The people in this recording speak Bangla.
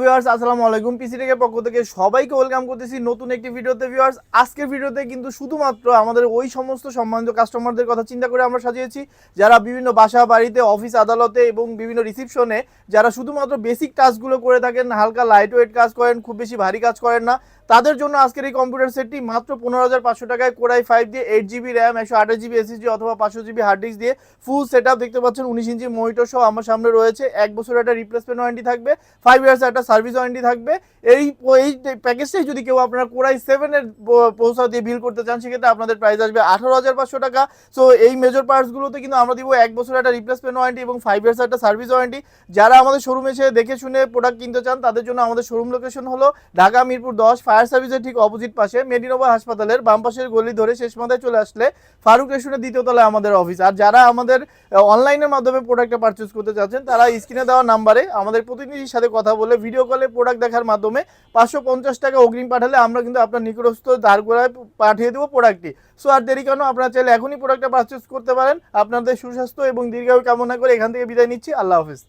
ভিউয়ার্স আসসালামু আলাইকুম, পিসি টেকের পক্ষ থেকে সবাইকে ওয়েলকাম করতেছি নতুন একটি ভিডিওতে। ভিউয়ার্স, আজকের ভিডিওতে কিন্তু শুধুমাত্র আমাদের ওই সমস্ত সম্মানিত কাস্টমারদের কথা চিন্তা করে আমরা সাজিয়েছি যারা বিভিন্ন বাসা বাড়িতে, অফিস আদালতে এবং বিভিন্ন রিসিপশনে যারা শুধুমাত্র বেসিক টাস্কগুলো করে থাকেন, হালকা লাইট ওয়েট কাজ করেন, খুব বেশি ভারী কাজ করেন না, তাদের জন্য আজকের এই কম্পিউটার সেটটি মাত্র 15,500 টাকায় কোরাই 5 দিয়ে 8GB র্যাম, 128GB এসএসডি অথবা 500GB হার্ড ডিস্ক দিয়ে ফুল সেটআপ দেখতে পাচ্ছেন। 19 ইঞ্চি মনিটর সহ আমার সামনে রয়েছে। 1 বছরের একটা রিপ্লেসমেন্ট ওয়ারেন্টি থাকবে, 5 ইয়ার্স একটা সার্ভিস ওয়ারেন্টি থাকবে। এই এই প্যাকেজটাই যদি কেউ আপনারা কোরাই 7 এর পৌঁছা দিয়ে বিল করতে চান, সেক্ষেত্রে আপনাদের প্রাইস আসবে 18,500 টাকা। সো এই মেজর পার্টসগুলোতে কিন্তু আমরা দিব 1 বছরের একটা রিপ্লেসমেন্ট ওয়ারেন্টি এবং 5 ইয়ার্স একটা সার্ভিস ওয়ারেন্টি। যারা আমাদের শোরুমে এসে দেখে শুনে প্রোডাক্ট কিনতে চান, তাদের জন্য আমাদের শোরুম লোকেশন হলো ঢাকা মিরপুর 10, ফায়ার সার্ভিসের ঠিক অপোজিট পাশে, মেডিনোভা হাসপাতালের বাম পাশের গলি ধরে শেষ মাথায় চলে আসলে ফারুক রেস্টুরেন্টের দ্বিতীয় তলায় আমাদের অফিস। আর যারা আমাদের অনলাইনের মাধ্যমে প্রোডাক্টটা পারচেজ করতে চাচ্ছেন, তারা স্ক্রিনে দেওয়া নাম্বারে আমাদের প্রতিনিধির সাথে কথা বলে ভিডিও কলে প্রোডাক্ট দেখার মাধ্যমে 550 টাকা অগ্রিম পাঠালে আমরা কিন্তু আপনার নিকটস্থ দাঁড়গোড়ায় পাঠিয়ে দেবো প্রোডাক্টটি। সো আর দেরি কেন, আপনারা চাইলে এখনই প্রোডাক্টটা পারচেজ করতে পারেন। আপনাদের সুস্বাস্থ্য এবং দীর্ঘায়ু কামনা করে এখান থেকে বিদায় নিচ্ছি। আল্লাহ হাফিজ।